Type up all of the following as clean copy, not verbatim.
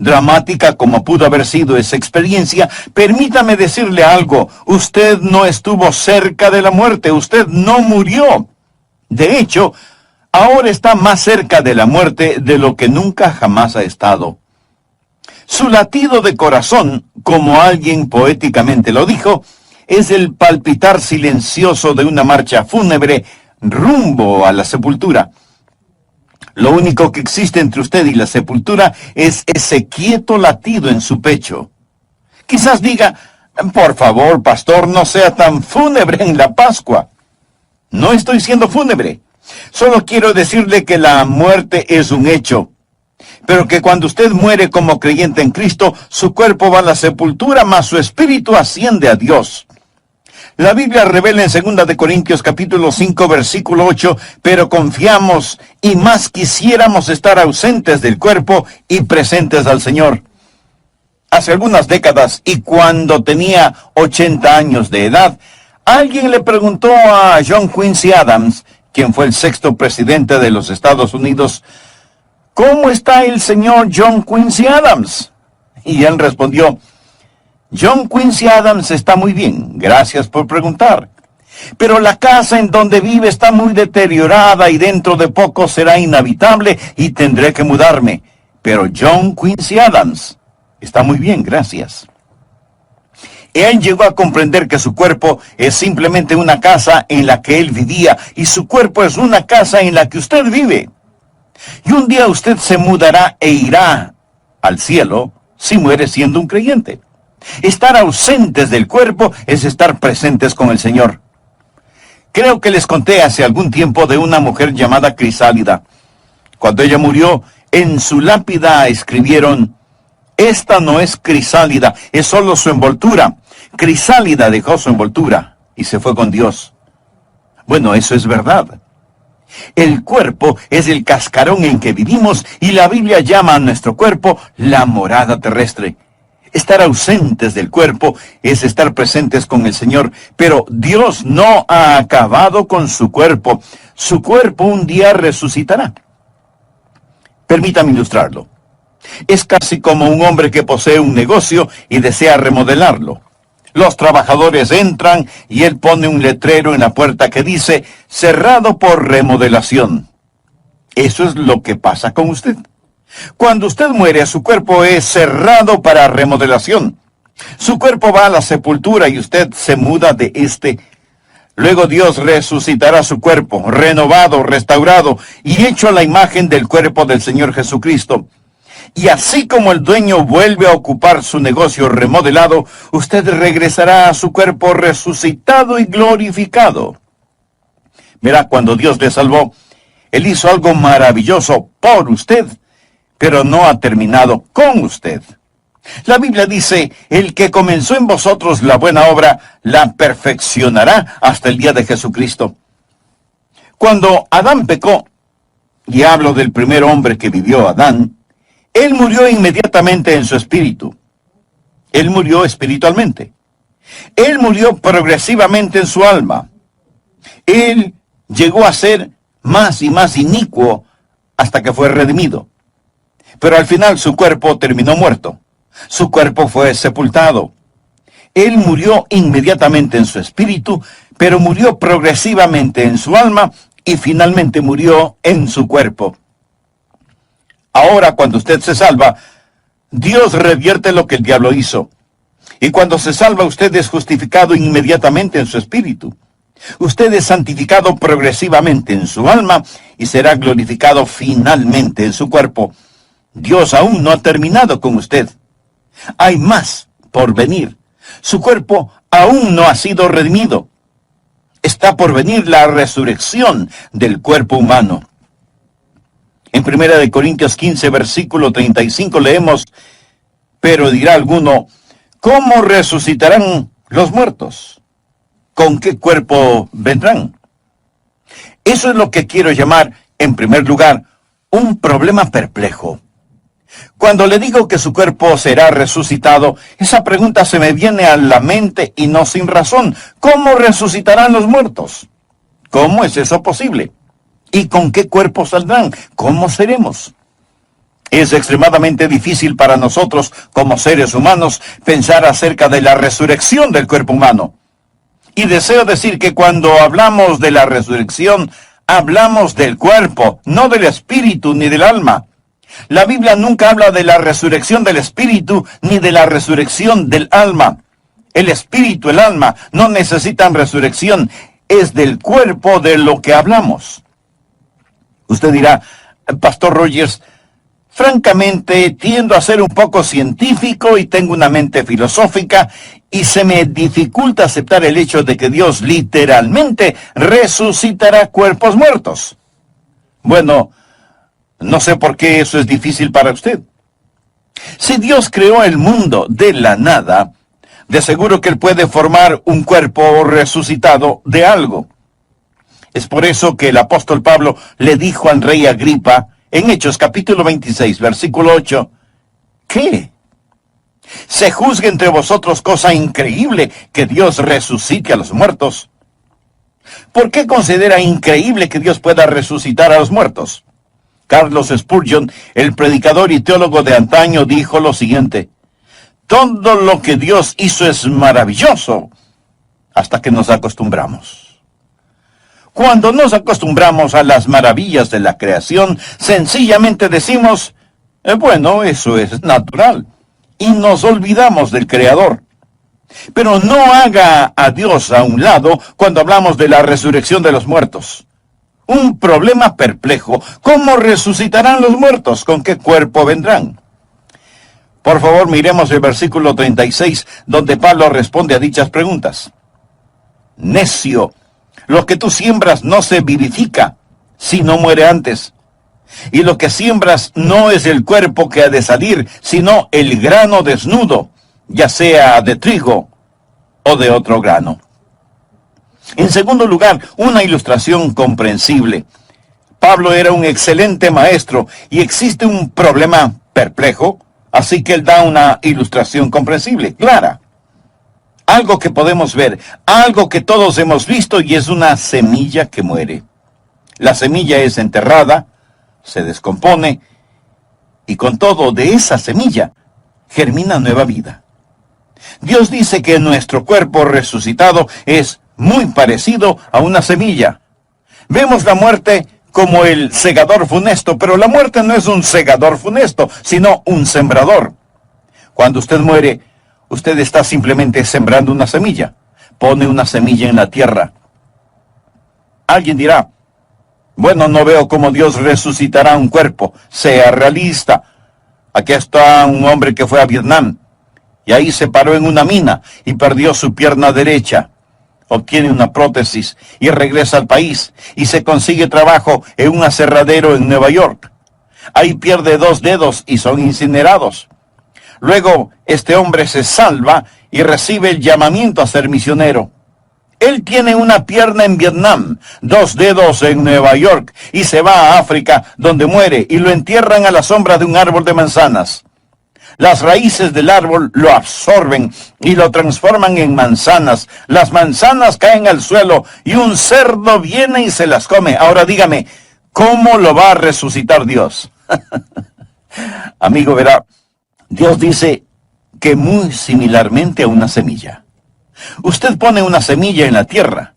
Dramática como pudo haber sido esa experiencia, permítame decirle algo. Usted no estuvo cerca de la muerte, usted no murió. De hecho, ahora está más cerca de la muerte de lo que nunca jamás ha estado. Su latido de corazón, como alguien poéticamente lo dijo, es el palpitar silencioso de una marcha fúnebre rumbo a la sepultura. Lo único que existe entre usted y la sepultura es ese quieto latido en su pecho. Quizás diga, por favor, pastor, no sea tan fúnebre en la Pascua. No estoy siendo fúnebre. Solo quiero decirle que la muerte es un hecho, pero que cuando usted muere como creyente en Cristo, su cuerpo va a la sepultura, mas su espíritu asciende a Dios. La Biblia revela en 2 de Corintios capítulo 5, versículo 8, pero confiamos y más quisiéramos estar ausentes del cuerpo y presentes al Señor. Hace algunas décadas, y cuando tenía 80 años de edad, alguien le preguntó a John Quincy Adams, quien fue el 6º presidente de los Estados Unidos, ¿cómo está el señor John Quincy Adams? Y él respondió, John Quincy Adams está muy bien, gracias por preguntar. Pero la casa en donde vive está muy deteriorada y dentro de poco será inhabitable y tendré que mudarme. Pero John Quincy Adams está muy bien, gracias. Él llegó a comprender que su cuerpo es simplemente una casa en la que él vivía y su cuerpo es una casa en la que usted vive. Y un día usted se mudará e irá al cielo si muere siendo un creyente. Estar ausentes del cuerpo es estar presentes con el Señor. Creo que les conté hace algún tiempo de una mujer llamada Crisálida. Cuando ella murió, en su lápida escribieron, esta no es Crisálida, es solo su envoltura. Crisálida dejó su envoltura y se fue con Dios. Bueno, eso es verdad. El cuerpo es el cascarón en que vivimos y la Biblia llama a nuestro cuerpo la morada terrestre. Estar ausentes del cuerpo es estar presentes con el Señor, pero Dios no ha acabado con su cuerpo. Su cuerpo un día resucitará. Permítame ilustrarlo. Es casi como un hombre que posee un negocio y desea remodelarlo. Los trabajadores entran y él pone un letrero en la puerta que dice, cerrado por remodelación. Eso es lo que pasa con usted. Cuando usted muere, su cuerpo es cerrado para remodelación. Su cuerpo va a la sepultura y usted se muda de este. Luego Dios resucitará su cuerpo, renovado, restaurado y hecho a la imagen del cuerpo del Señor Jesucristo. Y así como el dueño vuelve a ocupar su negocio remodelado, usted regresará a su cuerpo resucitado y glorificado. Verá, cuando Dios le salvó, Él hizo algo maravilloso por usted, pero no ha terminado con usted. La Biblia dice, el que comenzó en vosotros la buena obra, la perfeccionará hasta el día de Jesucristo. Cuando Adán pecó, y hablo del primer hombre que vivió, Adán, él murió inmediatamente en su espíritu. Él murió espiritualmente. Él murió progresivamente en su alma. Él llegó a ser más y más inicuo hasta que fue redimido. Pero al final su cuerpo terminó muerto. Su cuerpo fue sepultado. Él murió inmediatamente en su espíritu, pero murió progresivamente en su alma y finalmente murió en su cuerpo. Ahora, cuando usted se salva, Dios revierte lo que el diablo hizo. Y cuando se salva, usted es justificado inmediatamente en su espíritu. Usted es santificado progresivamente en su alma y será glorificado finalmente en su cuerpo. Dios aún no ha terminado con usted. Hay más por venir. Su cuerpo aún no ha sido redimido. Está por venir la resurrección del cuerpo humano. En 1 Corintios 15, versículo 35 leemos, pero dirá alguno, ¿cómo resucitarán los muertos? ¿Con qué cuerpo vendrán? Eso es lo que quiero llamar, en primer lugar, un problema perplejo. Cuando le digo que su cuerpo será resucitado, esa pregunta se me viene a la mente y no sin razón. ¿Cómo resucitarán los muertos? ¿Cómo es eso posible? ¿Y con qué cuerpo saldrán? ¿Cómo seremos? Es extremadamente difícil para nosotros, como seres humanos, pensar acerca de la resurrección del cuerpo humano. Y deseo decir que cuando hablamos de la resurrección, hablamos del cuerpo, no del espíritu ni del alma. La Biblia nunca habla de la resurrección del espíritu ni de la resurrección del alma. El espíritu, el alma, no necesitan resurrección. Es del cuerpo de lo que hablamos. Usted dirá, Pastor Rogers, francamente tiendo a ser un poco científico y tengo una mente filosófica y se me dificulta aceptar el hecho de que Dios literalmente resucitará cuerpos muertos. Bueno, no sé por qué eso es difícil para usted. Si Dios creó el mundo de la nada, de seguro que Él puede formar un cuerpo resucitado de algo. Es por eso que el apóstol Pablo le dijo al rey Agripa, en Hechos capítulo 26, versículo 8, ¿qué? ¿Se juzga entre vosotros cosa increíble que Dios resucite a los muertos? ¿Por qué considera increíble que Dios pueda resucitar a los muertos? Carlos Spurgeon, el predicador y teólogo de antaño, dijo lo siguiente: todo lo que Dios hizo es maravilloso hasta que nos acostumbramos. Cuando nos acostumbramos a las maravillas de la creación, sencillamente decimos, bueno, eso es natural, y nos olvidamos del Creador. Pero no haga a Dios a un lado cuando hablamos de la resurrección de los muertos. Un problema perplejo. ¿Cómo resucitarán los muertos? ¿Con qué cuerpo vendrán? Por favor, miremos el versículo 36, donde Pablo responde a dichas preguntas. Necio, lo que tú siembras no se vivifica, si no muere antes. Y lo que siembras no es el cuerpo que ha de salir, sino el grano desnudo, ya sea de trigo o de otro grano. En segundo lugar, una ilustración comprensible. Pablo era un excelente maestro y existe un problema perplejo, así que él da una ilustración comprensible, clara. Algo que podemos ver, algo que todos hemos visto, y es una semilla que muere. La semilla es enterrada, se descompone, y con todo de esa semilla germina nueva vida. Dios dice que nuestro cuerpo resucitado es muy parecido a una semilla. Vemos la muerte como el segador funesto, pero la muerte no es un segador funesto, sino un sembrador. Cuando usted muere, usted está simplemente sembrando una semilla. Pone una semilla en la tierra. Alguien dirá, bueno, no veo cómo Dios resucitará un cuerpo. Sea realista. Aquí está un hombre que fue a Vietnam, y ahí se paró en una mina y perdió su pierna derecha. Obtiene una prótesis y regresa al país y se consigue trabajo en un aserradero en Nueva York. Ahí pierde 2 dedos y son incinerados. Luego, este hombre se salva y recibe el llamamiento a ser misionero. Él tiene una pierna en Vietnam, 2 dedos en Nueva York, y se va a África, donde muere, y lo entierran a la sombra de un árbol de manzanas. Las raíces del árbol lo absorben y lo transforman en manzanas. Las manzanas caen al suelo y un cerdo viene y se las come. Ahora dígame, ¿cómo lo va a resucitar Dios? Amigo, verá, Dios dice que muy similarmente a una semilla. Usted pone una semilla en la tierra.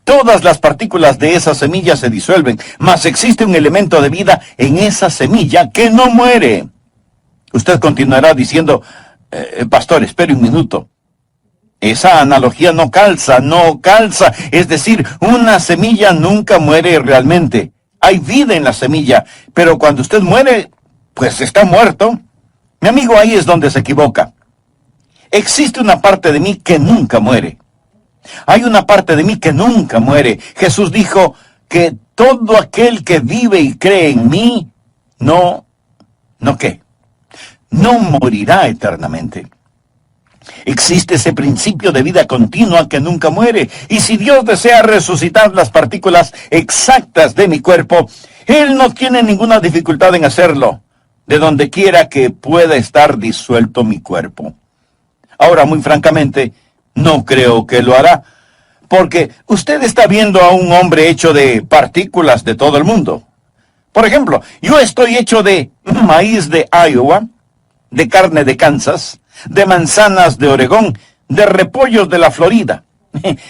Todas las partículas de esa semilla se disuelven, mas existe un elemento de vida en esa semilla que no muere. Usted continuará diciendo, pastor, espere un minuto. Esa analogía no calza. Es decir, una semilla nunca muere realmente. Hay vida en la semilla, pero cuando usted muere, pues está muerto. Mi amigo, ahí es donde se equivoca. Existe una parte de mí que nunca muere. Hay una parte de mí que nunca muere. Jesús dijo que todo aquel que vive y cree en mí, no morirá eternamente. Existe ese principio de vida continua que nunca muere. Y si Dios desea resucitar las partículas exactas de mi cuerpo, Él no tiene ninguna dificultad en hacerlo, de donde quiera que pueda estar disuelto mi cuerpo. Ahora, muy francamente, no creo que lo hará, porque usted está viendo a un hombre hecho de partículas de todo el mundo. Por ejemplo, yo estoy hecho de maíz de Iowa, de carne de Kansas, de manzanas de Oregón, de repollos de la Florida.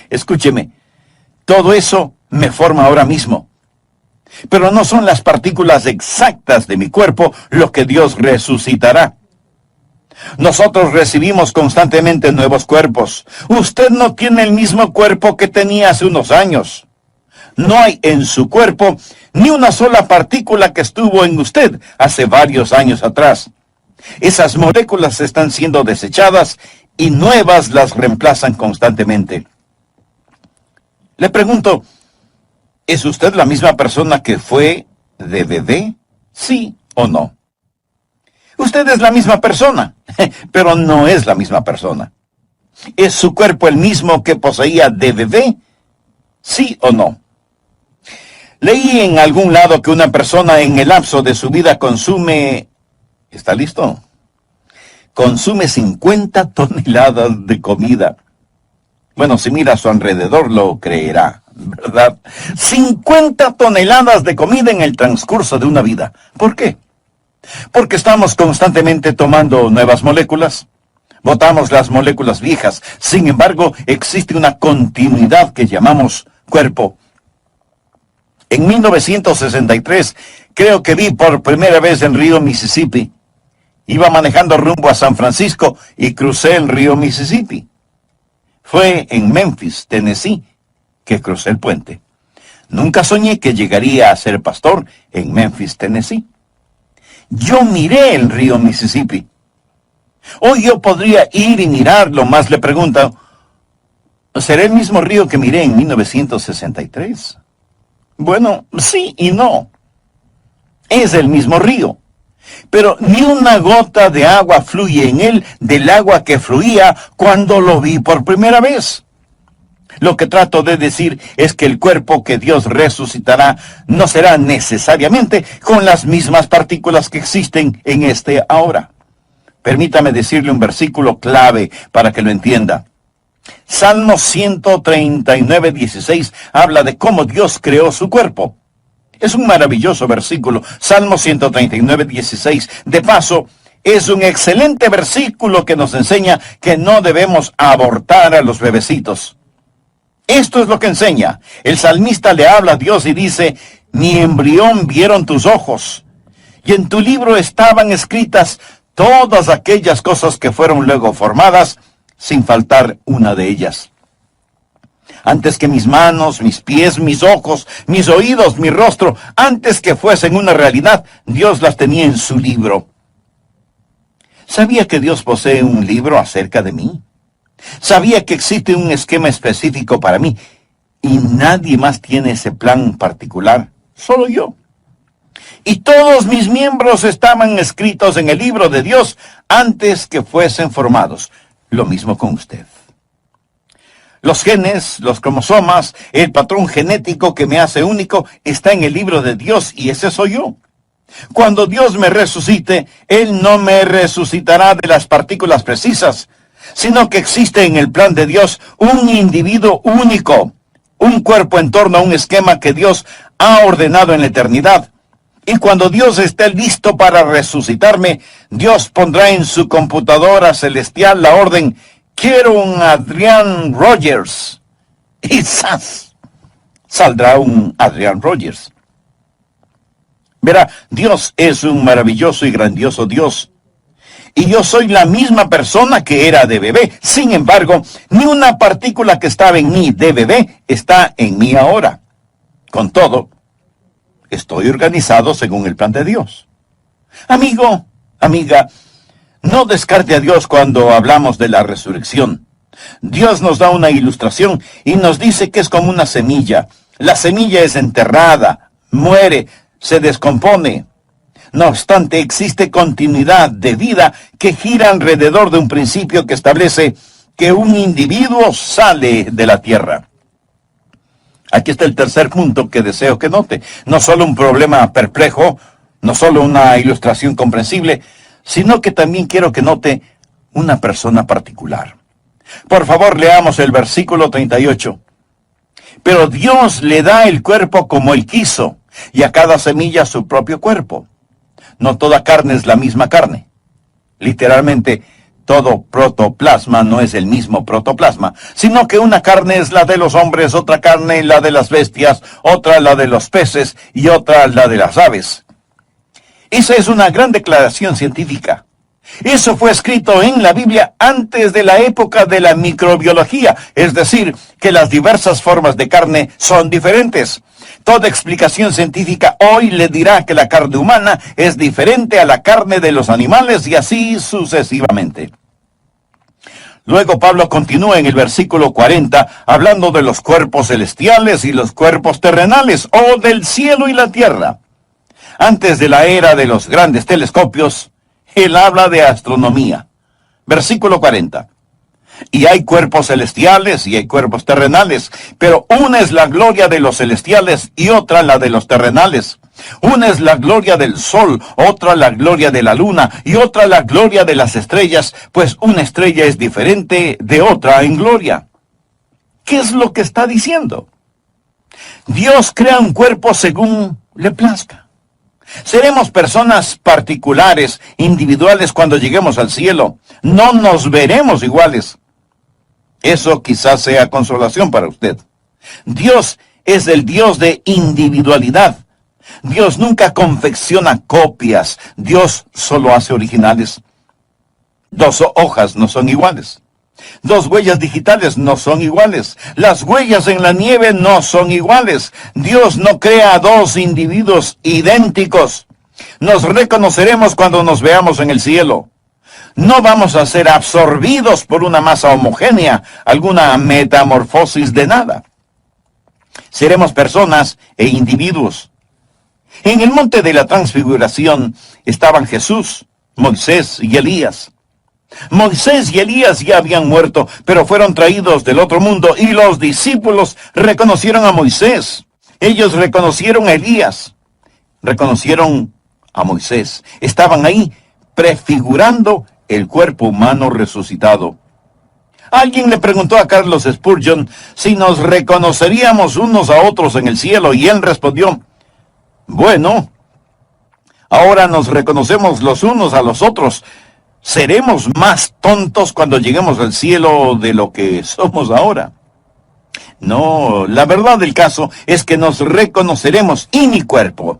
Escúcheme, todo eso me forma ahora mismo. Pero no son las partículas exactas de mi cuerpo lo que Dios resucitará. Nosotros recibimos constantemente nuevos cuerpos. Usted no tiene el mismo cuerpo que tenía hace unos años. No hay en su cuerpo ni una sola partícula que estuvo en usted hace varios años atrás. Esas moléculas están siendo desechadas y nuevas las reemplazan constantemente. Le pregunto, ¿es usted la misma persona que fue de bebé? ¿Sí o no? Usted es la misma persona, pero no es la misma persona. ¿Es su cuerpo el mismo que poseía de bebé? ¿Sí o no? Leí en algún lado que una persona en el lapso de su vida consume... ¿Está listo? Consume 50 toneladas de comida. Bueno, si mira a su alrededor lo creerá, ¿verdad? 50 toneladas de comida en el transcurso de una vida. ¿Por qué? Porque estamos constantemente tomando nuevas moléculas. Botamos las moléculas viejas. Sin embargo, existe una continuidad que llamamos cuerpo. En 1963, creo que vi por primera vez el río Mississippi. Iba manejando rumbo a San Francisco y crucé el río Mississippi. Fue en Memphis, Tennessee, que crucé el puente. Nunca soñé que llegaría a ser pastor en Memphis, Tennessee. Yo miré el río Mississippi. Hoy yo podría ir y mirarlo, más le pregunto, ¿será el mismo río que miré en 1963? Bueno, sí y no. Es el mismo río. Pero ni una gota de agua fluye en él del agua que fluía cuando lo vi por primera vez. Lo que trato de decir es que el cuerpo que Dios resucitará no será necesariamente con las mismas partículas que existen en este ahora. Permítame decirle un versículo clave para que lo entienda. Salmo 139:16 habla de cómo Dios creó su cuerpo. Es un maravilloso versículo, Salmo 139:16. De paso, es un excelente versículo que nos enseña que no debemos abortar a los bebecitos. Esto es lo que enseña. El salmista le habla a Dios y dice, mi embrión vieron tus ojos, y en tu libro estaban escritas todas aquellas cosas que fueron luego formadas, sin faltar una de ellas. Antes que mis manos, mis pies, mis ojos, mis oídos, mi rostro, antes que fuesen una realidad, Dios las tenía en su libro. ¿Sabía que Dios posee un libro acerca de mí? ¿Sabía que existe un esquema específico para mí? Y nadie más tiene ese plan particular, solo yo. Y todos mis miembros estaban escritos en el libro de Dios antes que fuesen formados. Lo mismo con usted. Los genes, los cromosomas, el patrón genético que me hace único está en el libro de Dios y ese soy yo. Cuando Dios me resucite, Él no me resucitará de las partículas precisas, sino que existe en el plan de Dios un individuo único, un cuerpo en torno a un esquema que Dios ha ordenado en la eternidad. Y cuando Dios esté listo para resucitarme, Dios pondrá en su computadora celestial la orden, quiero un Adrian Rogers. Y ¡zas! Saldrá un Adrian Rogers. Verá, Dios es un maravilloso y grandioso Dios. Y yo soy la misma persona que era de bebé. Sin embargo, ni una partícula que estaba en mí de bebé está en mí ahora. Con todo, estoy organizado según el plan de Dios. Amigo, amiga, no descarte a Dios cuando hablamos de la resurrección. Dios nos da una ilustración y nos dice que es como una semilla. La semilla es enterrada, muere, se descompone. No obstante, existe continuidad de vida que gira alrededor de un principio que establece que un individuo sale de la tierra. Aquí está el tercer punto que deseo que note. No solo un problema perplejo, no solo una ilustración comprensible, sino que también quiero que note una persona particular. Por favor, leamos el versículo 38. Pero Dios le da el cuerpo como Él quiso. y a cada semilla su propio cuerpo. No toda carne es la misma carne. Literalmente, todo protoplasma no es el mismo protoplasma, sino que una carne es la de los hombres, otra carne la de las bestias, otra la de los peces y otra la de las aves. Esa es una gran declaración científica. Eso fue escrito en la Biblia antes de la época de la microbiología, es decir, que las diversas formas de carne son diferentes. Toda explicación científica hoy le dirá que la carne humana es diferente a la carne de los animales y así sucesivamente. Luego Pablo continúa en el versículo 40 hablando de los cuerpos celestiales y los cuerpos terrenales, o del cielo y la tierra. Antes de la era de los grandes telescopios, él habla de astronomía. Versículo 40. Y hay cuerpos celestiales y hay cuerpos terrenales, pero una es la gloria de los celestiales y otra la de los terrenales. Una es la gloria del sol, otra la gloria de la luna y otra la gloria de las estrellas, pues una estrella es diferente de otra en gloria. ¿Qué es lo que está diciendo? Dios crea un cuerpo según le plazca. Seremos personas particulares, individuales cuando lleguemos al cielo. No nos veremos iguales. Eso quizás sea consolación para usted. Dios es el Dios de individualidad. Dios nunca confecciona copias. Dios solo hace originales. 2 hojas no son iguales. 2 huellas digitales no son iguales. Las huellas en la nieve no son iguales. Dios no crea 2 individuos idénticos. Nos reconoceremos cuando nos veamos en el cielo. No vamos a ser absorbidos por una masa homogénea, alguna metamorfosis de nada. Seremos personas e individuos. En el monte de la transfiguración estaban Jesús, Moisés y Elías. Moisés y Elías ya habían muerto, pero fueron traídos del otro mundo y los discípulos reconocieron a Moisés. Ellos reconocieron a Elías, reconocieron a Moisés. Estaban ahí prefigurando el cuerpo humano resucitado. Alguien le preguntó a Carlos Spurgeon si nos reconoceríamos unos a otros en el cielo y él respondió, bueno, ahora nos reconocemos los unos a los otros. ¿Seremos más tontos cuando lleguemos al cielo de lo que somos ahora? No, la verdad del caso es que nos reconoceremos y mi cuerpo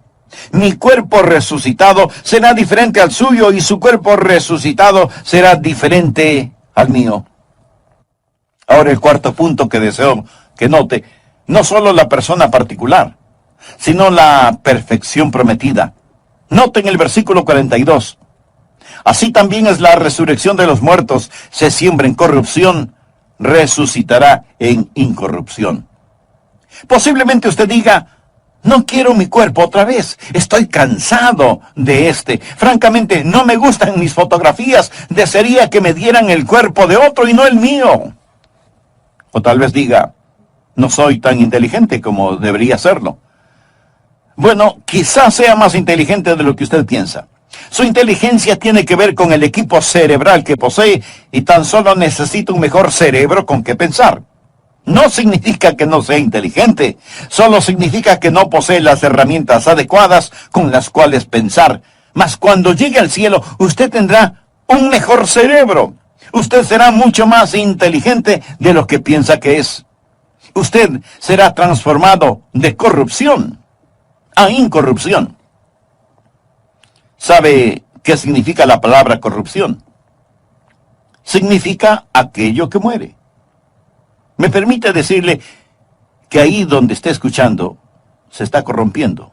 resucitado será diferente al suyo y su cuerpo resucitado será diferente al mío. Ahora el cuarto punto que deseo que note, no solo la persona particular, sino la perfección prometida. Noten el versículo 42. Así también es la resurrección de los muertos. Se siembra en corrupción, resucitará en incorrupción. Posiblemente usted diga, no quiero mi cuerpo otra vez. Estoy cansado de este. Francamente, no me gustan mis fotografías. Desearía que me dieran el cuerpo de otro y no el mío. O tal vez diga, no soy tan inteligente como debería serlo. Bueno, quizás sea más inteligente de lo que usted piensa. Su inteligencia tiene que ver con el equipo cerebral que posee y tan solo necesita un mejor cerebro con que pensar. No significa que no sea inteligente, solo significa que no posee las herramientas adecuadas con las cuales pensar. Mas cuando llegue al cielo, usted tendrá un mejor cerebro. Usted será mucho más inteligente de lo que piensa que es. Usted será transformado de corrupción a incorrupción. ¿Sabe qué significa la palabra corrupción? Significa aquello que muere. Me permite decirle que ahí donde esté escuchando, se está corrompiendo.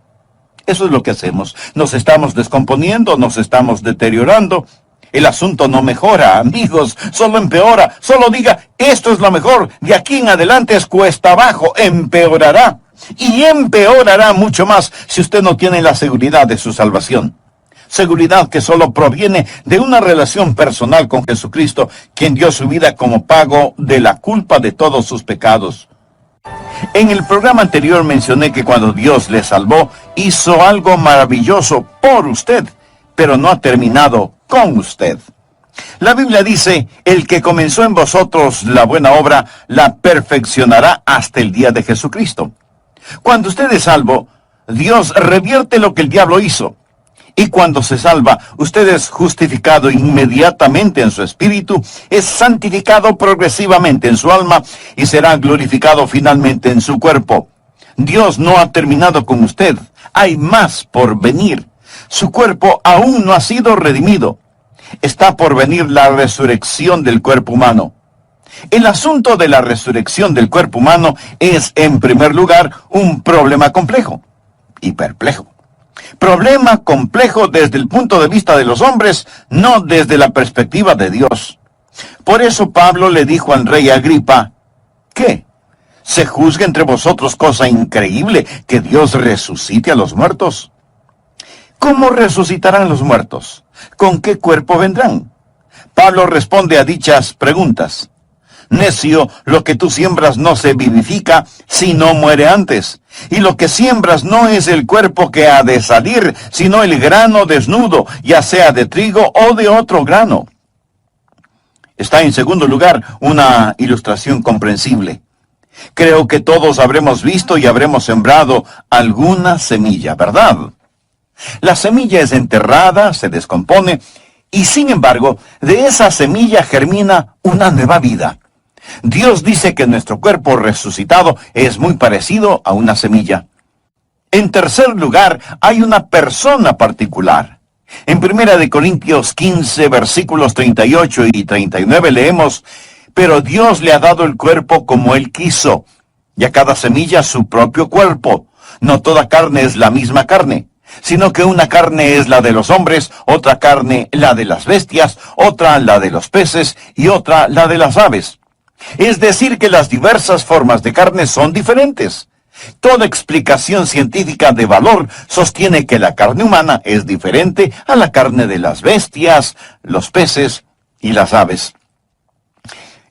Eso es lo que hacemos. Nos estamos descomponiendo, nos estamos deteriorando. El asunto no mejora, amigos, solo empeora. Solo diga, esto es lo mejor, de aquí en adelante es cuesta abajo, empeorará. Y empeorará mucho más si usted no tiene la seguridad de su salvación. Seguridad que solo proviene de una relación personal con Jesucristo, quien dio su vida como pago de la culpa de todos sus pecados. En el programa anterior mencioné que cuando Dios le salvó, hizo algo maravilloso por usted, pero no ha terminado con usted. La Biblia dice, el que comenzó en vosotros la buena obra, la perfeccionará hasta el día de Jesucristo. Cuando usted es salvo, Dios revierte lo que el diablo hizo. Y cuando se salva, usted es justificado inmediatamente en su espíritu, es santificado progresivamente en su alma y será glorificado finalmente en su cuerpo. Dios no ha terminado con usted. Hay más por venir. Su cuerpo aún no ha sido redimido. Está por venir la resurrección del cuerpo humano. El asunto de la resurrección del cuerpo humano es, en primer lugar, un problema complejo y perplejo. Problema complejo desde el punto de vista de los hombres, no desde la perspectiva de Dios. Por eso Pablo le dijo al rey Agripa, ¿qué? ¿Se juzga entre vosotros cosa increíble que Dios resucite a los muertos? ¿Cómo resucitarán los muertos? ¿Con qué cuerpo vendrán? Pablo responde a dichas preguntas. Necio, lo que tú siembras no se vivifica si no muere antes. Y lo que siembras no es el cuerpo que ha de salir, sino el grano desnudo, ya sea de trigo o de otro grano. Está en segundo lugar una ilustración comprensible. Creo que todos habremos visto y habremos sembrado alguna semilla, ¿verdad? La semilla es enterrada, se descompone, y sin embargo, de esa semilla germina una nueva vida. Dios dice que nuestro cuerpo resucitado es muy parecido a una semilla. En tercer lugar, hay una persona particular. En 1 Corintios 15, versículos 38 y 39 leemos, pero Dios le ha dado el cuerpo como Él quiso, y a cada semilla su propio cuerpo. No toda carne es la misma carne, sino que una carne es la de los hombres, otra carne la de las bestias, otra la de los peces y otra la de las aves. Es decir, que las diversas formas de carne son diferentes. Toda explicación científica de valor sostiene que la carne humana es diferente a la carne de las bestias, los peces y las aves.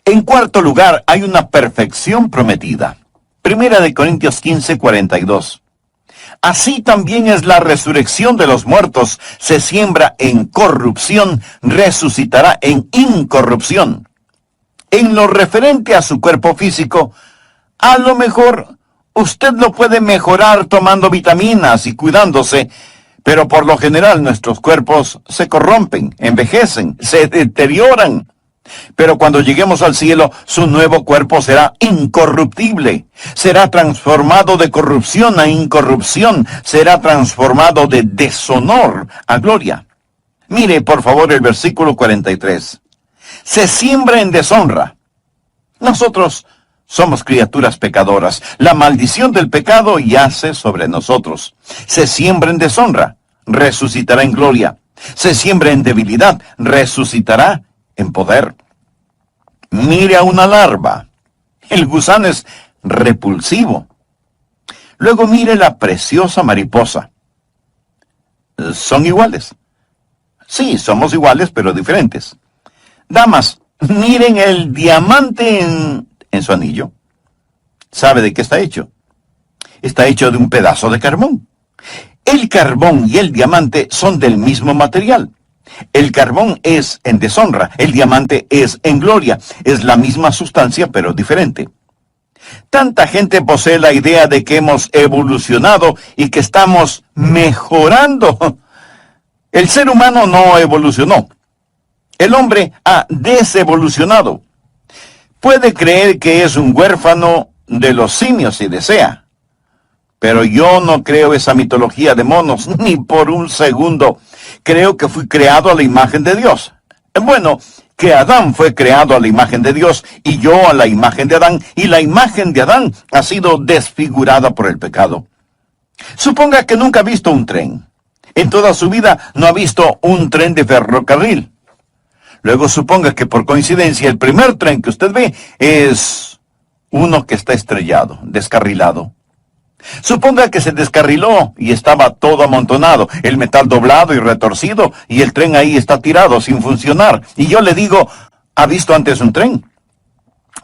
En cuarto lugar, hay una perfección prometida. 1 Corintios 15, 42. Así también es la resurrección de los muertos. Se siembra en corrupción, resucitará en incorrupción. En lo referente a su cuerpo físico, a lo mejor usted lo puede mejorar tomando vitaminas y cuidándose, pero por lo general nuestros cuerpos se corrompen, envejecen, se deterioran. Pero cuando lleguemos al cielo, su nuevo cuerpo será incorruptible. Será transformado de corrupción a incorrupción. Será transformado de deshonor a gloria. Mire, por favor, el versículo 43. Se siembra en deshonra. Nosotros somos criaturas pecadoras. La maldición del pecado yace sobre nosotros. Se siembra en deshonra, resucitará en gloria. Se siembra en debilidad, resucitará en poder. Mire a una larva. El gusano es repulsivo. Luego mire la preciosa mariposa. Son iguales. Sí, somos iguales, pero diferentes. Damas, miren el diamante en su anillo. ¿Sabe de qué está hecho? Está hecho de un pedazo de carbón. El carbón y el diamante son del mismo material. El carbón es en deshonra, el diamante es en gloria. Es la misma sustancia, pero diferente. Tanta gente posee la idea de que hemos evolucionado y que estamos mejorando. El ser humano no evolucionó. El hombre ha desevolucionado. Puede creer que es un huérfano de los simios si desea. Pero yo no creo esa mitología de monos, ni por un segundo. Creo que fui creado a la imagen de Dios. Bueno, que Adán fue creado a la imagen de Dios y yo a la imagen de Adán, y la imagen de Adán ha sido desfigurada por el pecado. Suponga que nunca ha visto un tren. En toda su vida no ha visto un tren de ferrocarril. Luego suponga que por coincidencia el primer tren que usted ve es uno que está estrellado, descarrilado. Suponga que se descarriló y estaba todo amontonado, el metal doblado y retorcido, y el tren ahí está tirado sin funcionar. Y yo le digo, ¿ha visto antes un tren?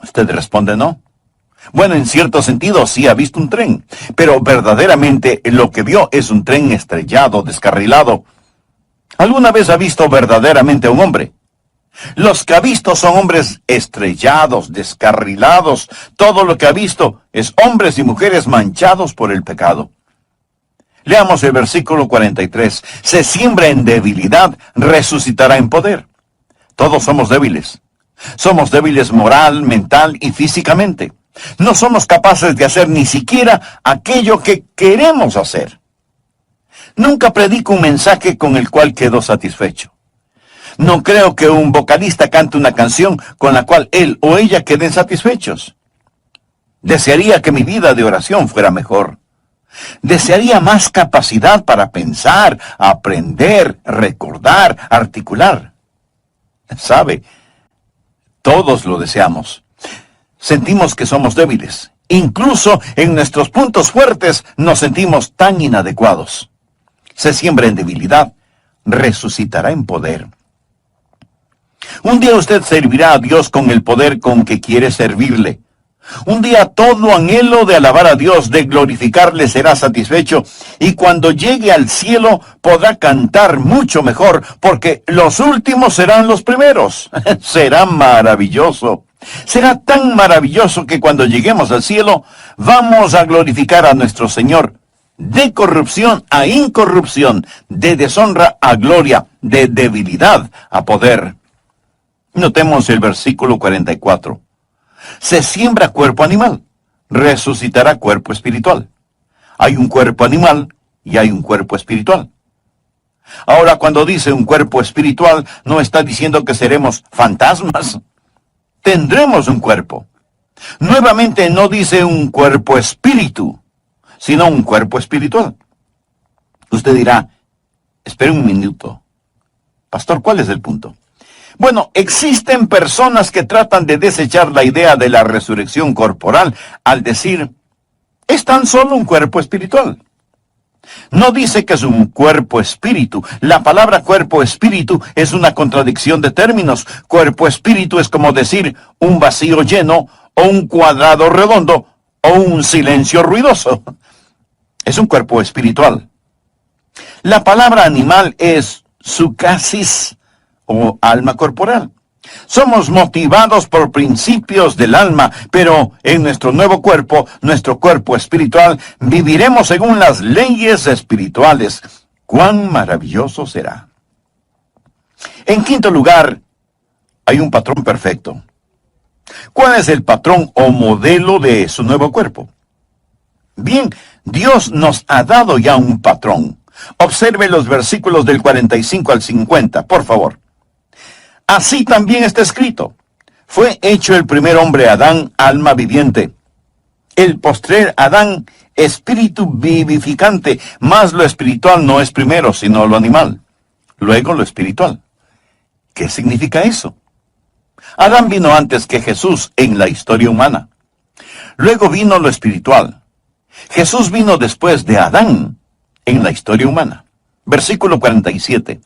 Usted responde no. Bueno, en cierto sentido sí ha visto un tren, pero verdaderamente lo que vio es un tren estrellado, descarrilado. ¿Alguna vez ha visto verdaderamente a un hombre? Los que ha visto son hombres estrellados, descarrilados. Todo lo que ha visto es hombres y mujeres manchados por el pecado. Leamos el versículo 43. Se siembra en debilidad, resucitará en poder. Todos somos débiles. Somos débiles moral, mental y físicamente. No somos capaces de hacer ni siquiera aquello que queremos hacer. Nunca predico un mensaje con el cual quedo satisfecho. No creo que un vocalista cante una canción con la cual él o ella queden satisfechos. Desearía que mi vida de oración fuera mejor. Desearía más capacidad para pensar, aprender, recordar, articular. ¿Sabe? Todos lo deseamos. Sentimos que somos débiles. Incluso en nuestros puntos fuertes nos sentimos tan inadecuados. Se siembra en debilidad, resucitará en poder. Un día usted servirá a Dios con el poder con que quiere servirle. Un día todo anhelo de alabar a Dios, de glorificarle, será satisfecho, y cuando llegue al cielo podrá cantar mucho mejor, porque los últimos serán los primeros. Será maravilloso. Será tan maravilloso que cuando lleguemos al cielo vamos a glorificar a nuestro Señor, de corrupción a incorrupción, de deshonra a gloria, de debilidad a poder. Notemos el versículo 44. Se siembra cuerpo animal, resucitará cuerpo espiritual. Hay un cuerpo animal y hay un cuerpo espiritual. Ahora, cuando dice un cuerpo espiritual, no está diciendo que seremos fantasmas. Tendremos un cuerpo. Nuevamente no dice un cuerpo espíritu, sino un cuerpo espiritual. Usted dirá, espere un minuto. Pastor, ¿cuál es el punto? Bueno, existen personas que tratan de desechar la idea de la resurrección corporal al decir, es tan solo un cuerpo espiritual. No dice que es un cuerpo espíritu. La palabra cuerpo espíritu es una contradicción de términos. Cuerpo espíritu es como decir un vacío lleno, o un cuadrado redondo, o un silencio ruidoso. Es un cuerpo espiritual. La palabra animal es sucasis, o alma corporal. Somos motivados por principios del alma, pero en nuestro nuevo cuerpo, nuestro cuerpo espiritual, viviremos según las leyes espirituales. ¡Cuán maravilloso será! En quinto lugar, hay un patrón perfecto. ¿Cuál es el patrón o modelo de su nuevo cuerpo? Bien, Dios nos ha dado ya un patrón. Observe los versículos del 45 al 50, por favor. Así también está escrito. Fue hecho el primer hombre Adán, alma viviente. El postrer Adán, espíritu vivificante. Mas lo espiritual no es primero, sino lo animal. Luego lo espiritual. ¿Qué significa eso? Adán vino antes que Jesús en la historia humana. Luego vino lo espiritual. Jesús vino después de Adán en la historia humana. Versículo 47.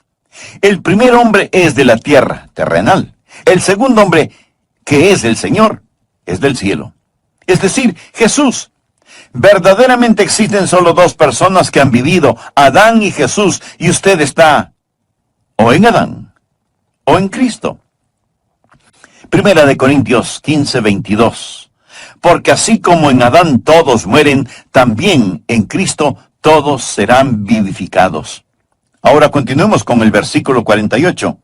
El primer hombre es de la tierra, terrenal. El segundo hombre, que es el Señor, es del cielo. Es decir, Jesús. Verdaderamente existen solo dos personas que han vivido, Adán y Jesús, y usted está o en Adán o en Cristo. Primera de Corintios 15:22. Porque así como en Adán todos mueren, también en Cristo todos serán vivificados. Ahora continuemos con el versículo 48.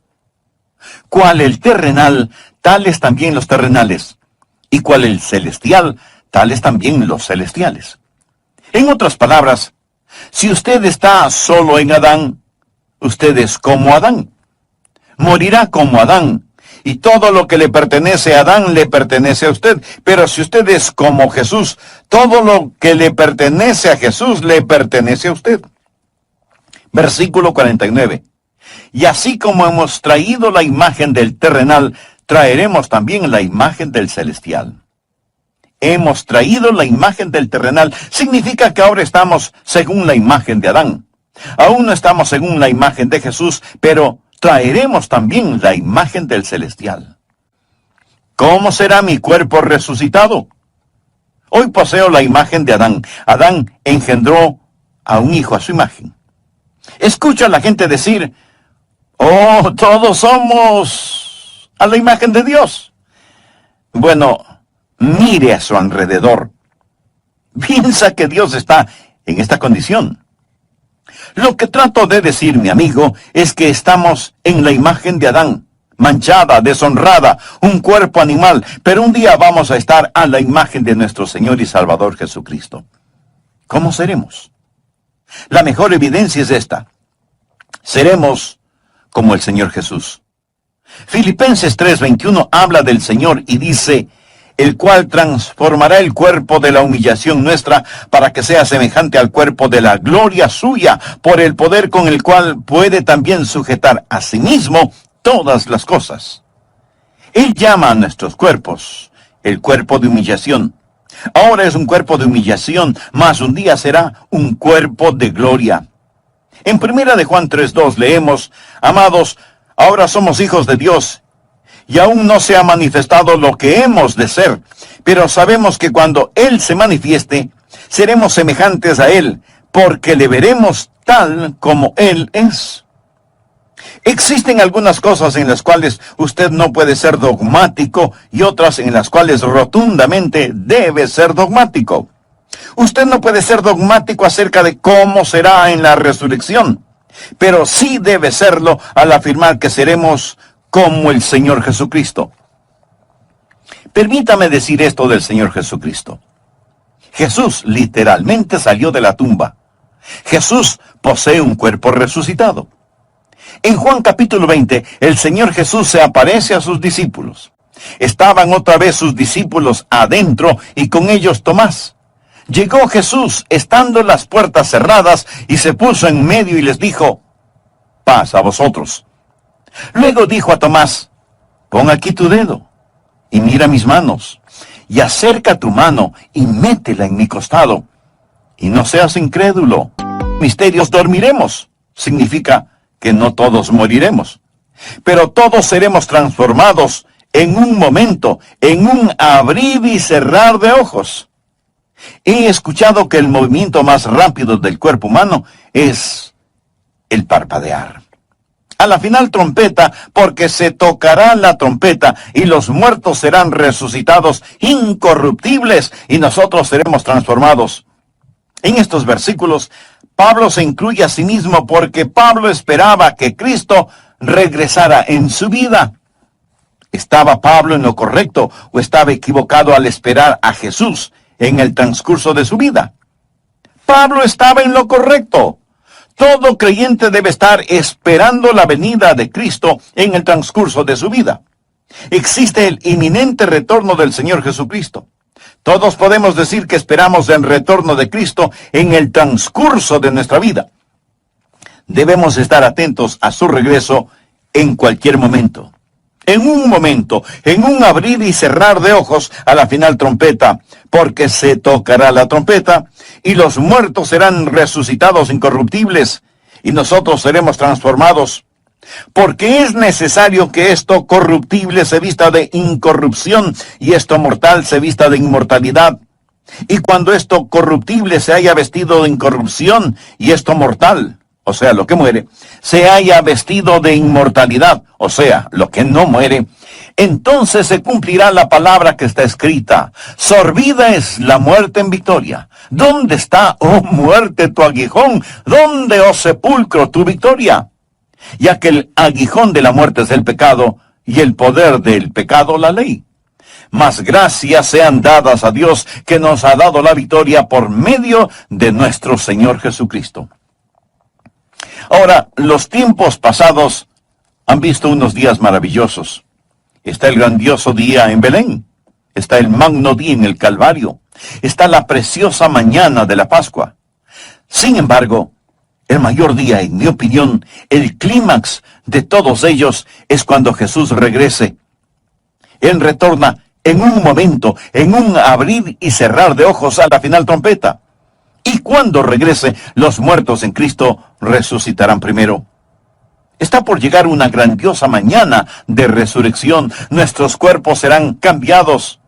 Cual el terrenal, tales también los terrenales. Y cual el celestial, tales también los celestiales. En otras palabras, si usted está solo en Adán, usted es como Adán. Morirá como Adán. Y todo lo que le pertenece a Adán le pertenece a usted. Pero si usted es como Jesús, todo lo que le pertenece a Jesús le pertenece a usted. Versículo 49. Y así como hemos traído la imagen del terrenal, traeremos también la imagen del celestial. Hemos traído la imagen del terrenal. Significa que ahora estamos según la imagen de Adán. Aún no estamos según la imagen de Jesús, pero traeremos también la imagen del celestial. ¿Cómo será mi cuerpo resucitado? Hoy poseo la imagen de Adán. Adán engendró a un hijo a su imagen. Escucha a la gente decir, oh, todos somos a la imagen de Dios. Bueno, mire a su alrededor. Piensa que Dios está en esta condición. Lo que trato de decir, mi amigo, es que estamos en la imagen de Adán, manchada, deshonrada, un cuerpo animal, pero un día vamos a estar a la imagen de nuestro Señor y Salvador Jesucristo. ¿Cómo seremos? La mejor evidencia es esta. Seremos como el Señor Jesús. Filipenses 3:21 habla del Señor y dice, el cual transformará el cuerpo de la humillación nuestra para que sea semejante al cuerpo de la gloria suya, por el poder con el cual puede también sujetar a sí mismo todas las cosas. Él llama a nuestros cuerpos el cuerpo de humillación. Ahora es un cuerpo de humillación, mas un día será un cuerpo de gloria. En 1 de Juan 3:2 leemos, amados, ahora somos hijos de Dios, y aún no se ha manifestado lo que hemos de ser, pero sabemos que cuando Él se manifieste, seremos semejantes a Él, porque le veremos tal como Él es. Existen algunas cosas en las cuales usted no puede ser dogmático y otras en las cuales rotundamente debe ser dogmático. Usted no puede ser dogmático acerca de cómo será en la resurrección, pero sí debe serlo al afirmar que seremos como el Señor Jesucristo. Permítame decir esto del Señor Jesucristo. Jesús literalmente salió de la tumba. Jesús posee un cuerpo resucitado. En Juan capítulo 20, el Señor Jesús se aparece a sus discípulos. Estaban otra vez sus discípulos adentro y con ellos Tomás. Llegó Jesús estando las puertas cerradas y se puso en medio y les dijo, paz a vosotros. Luego dijo a Tomás, pon aquí tu dedo y mira mis manos, y acerca tu mano y métela en mi costado, y no seas incrédulo. Misterios dormiremos, significa que no todos moriremos, pero todos seremos transformados en un momento, en un abrir y cerrar de ojos. He escuchado que el movimiento más rápido del cuerpo humano es el parpadear. A la final trompeta, porque se tocará la trompeta y los muertos serán resucitados incorruptibles y nosotros seremos transformados. En estos versículos, Pablo se incluye a sí mismo porque Pablo esperaba que Cristo regresara en su vida. ¿Estaba Pablo en lo correcto o estaba equivocado al esperar a Jesús en el transcurso de su vida? Pablo estaba en lo correcto. Todo creyente debe estar esperando la venida de Cristo en el transcurso de su vida. Existe el inminente retorno del Señor Jesucristo. Todos podemos decir que esperamos el retorno de Cristo en el transcurso de nuestra vida. Debemos estar atentos a su regreso en cualquier momento. En un momento, en un abrir y cerrar de ojos a la final trompeta, porque se tocará la trompeta y los muertos serán resucitados incorruptibles y nosotros seremos transformados. Porque es necesario que esto corruptible se vista de incorrupción y esto mortal se vista de inmortalidad. Y cuando esto corruptible se haya vestido de incorrupción y esto mortal, o sea, lo que muere, se haya vestido de inmortalidad, o sea, lo que no muere, entonces se cumplirá la palabra que está escrita. Sorbida es la muerte en victoria. ¿Dónde está, oh muerte, tu aguijón? ¿Dónde, oh sepulcro, tu victoria? Ya que el aguijón de la muerte es el pecado, y el poder del pecado la ley. Mas gracias sean dadas a Dios, que nos ha dado la victoria por medio de nuestro Señor Jesucristo. Ahora, los tiempos pasados han visto unos días maravillosos. Está el grandioso día en Belén. Está el magno día en el Calvario. Está la preciosa mañana de la Pascua. Sin embargo, el mayor día, en mi opinión, el clímax de todos ellos es cuando Jesús regrese. Él retorna en un momento, en un abrir y cerrar de ojos a la final trompeta. Y cuando regrese, los muertos en Cristo resucitarán primero. Está por llegar una grandiosa mañana de resurrección. Nuestros cuerpos serán cambiados.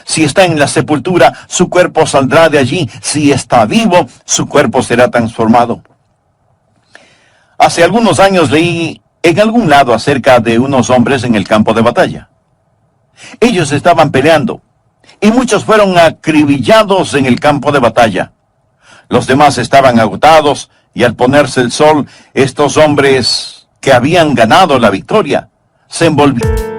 Si está en la sepultura, su cuerpo saldrá de allí. Si está vivo, su cuerpo será transformado. Hace algunos años leí en algún lado acerca de unos hombres en el campo de batalla. Ellos estaban peleando, y muchos fueron acribillados en el campo de batalla. Los demás estaban agotados Y al ponerse el sol, estos hombres que habían ganado la victoria se envolvieron.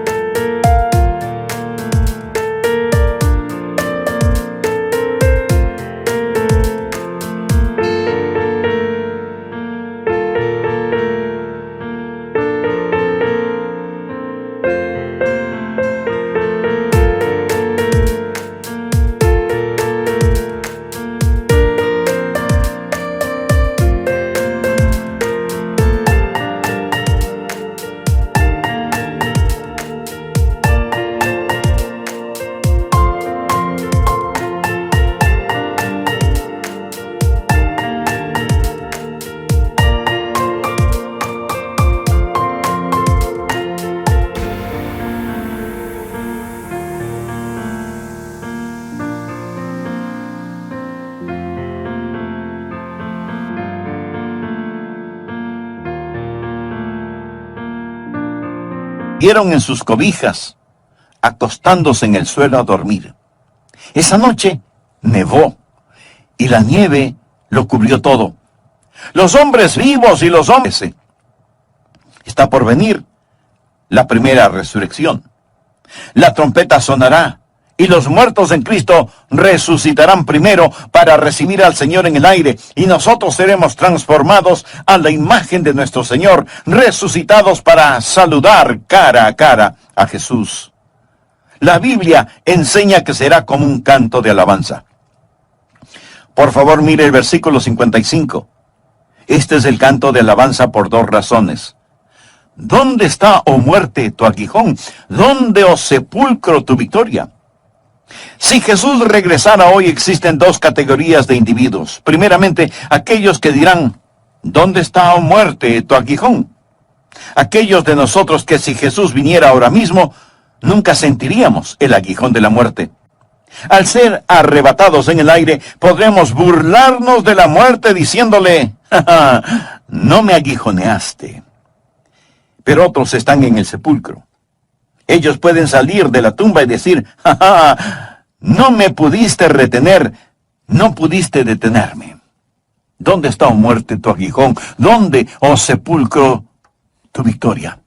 En sus cobijas, acostándose en el suelo a dormir. Esa noche nevó, y la nieve lo cubrió todo. Los hombres vivos y los hombres. Está por venir la primera resurrección. La trompeta sonará, y los muertos en Cristo resucitarán primero para recibir al Señor en el aire, y nosotros seremos transformados a la imagen de nuestro Señor, resucitados para saludar cara a cara a Jesús. La Biblia enseña que será como un canto de alabanza. Por favor, mire el versículo 55. Este es el canto de alabanza por dos razones. ¿Dónde está, oh muerte, tu aguijón? ¿Dónde, oh sepulcro, tu victoria? Si Jesús regresara hoy, existen dos categorías de individuos. Primeramente, aquellos que dirán, ¿dónde está, oh muerte, tu aguijón? Aquellos de nosotros que si Jesús viniera ahora mismo, nunca sentiríamos el aguijón de la muerte. Al ser arrebatados en el aire, podremos burlarnos de la muerte diciéndole, ¡ja, ja! No me aguijoneaste. Pero otros están en el sepulcro. Ellos pueden salir de la tumba y decir, ¡ja, ja! No me pudiste retener, no pudiste detenerme. ¿Dónde está, oh muerte, tu aguijón? ¿Dónde, oh sepulcro, tu victoria?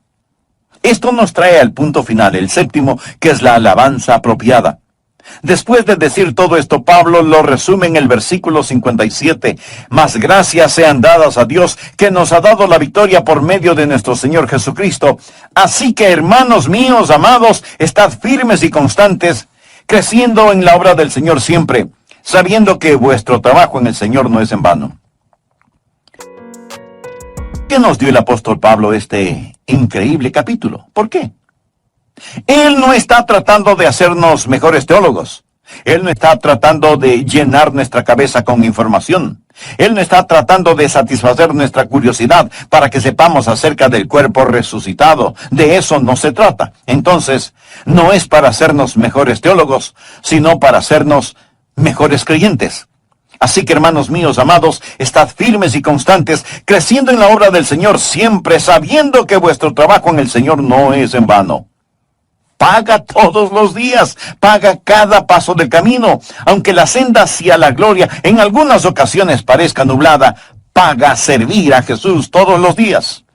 Esto nos trae al punto final, el séptimo, que es la alabanza apropiada. Después de decir todo esto, Pablo lo resume en el versículo 57. Mas gracias sean dadas a Dios, que nos ha dado la victoria por medio de nuestro Señor Jesucristo. Así que, hermanos míos, amados, estad firmes y constantes, creciendo en la obra del Señor siempre, sabiendo que vuestro trabajo en el Señor no es en vano. ¿Qué nos dio el apóstol Pablo este increíble capítulo? ¿Por qué? Él no está tratando de hacernos mejores teólogos. Él no está tratando de llenar nuestra cabeza con información. Él no está tratando de satisfacer nuestra curiosidad para que sepamos acerca del cuerpo resucitado. De eso no se trata. Entonces, no es para hacernos mejores teólogos, sino para hacernos mejores creyentes. Así que, hermanos míos, amados, estad firmes y constantes, creciendo en la obra del Señor siempre, sabiendo que vuestro trabajo en el Señor no es en vano. Paga todos los días, paga cada paso del camino. Aunque la senda hacia la gloria en algunas ocasiones parezca nublada, paga servir a Jesús todos los días.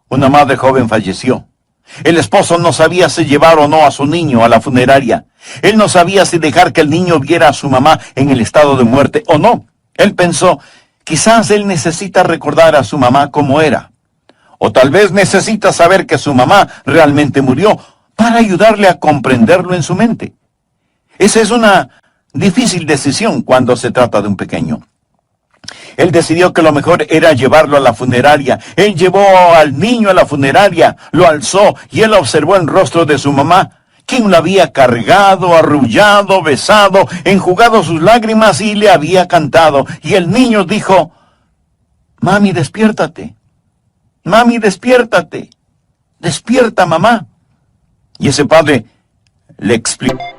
Una madre joven falleció. El esposo no sabía si llevar o no a su niño a la funeraria. Él no sabía si dejar que el niño viera a su mamá en el estado de muerte o no. Él pensó, quizás él necesita recordar a su mamá como era. O tal vez necesita saber que su mamá realmente murió, para ayudarle a comprenderlo en su mente. Esa es una difícil decisión cuando se trata de un pequeño. Él decidió que lo mejor era llevarlo a la funeraria. Él llevó al niño a la funeraria, lo alzó y él observó el rostro de su mamá, quien lo había cargado, arrullado, besado, enjugado sus lágrimas y le había cantado. Y el niño dijo, «Mami, despiértate. Mami, despiértate. Despierta, mamá». Y ese padre le explicó.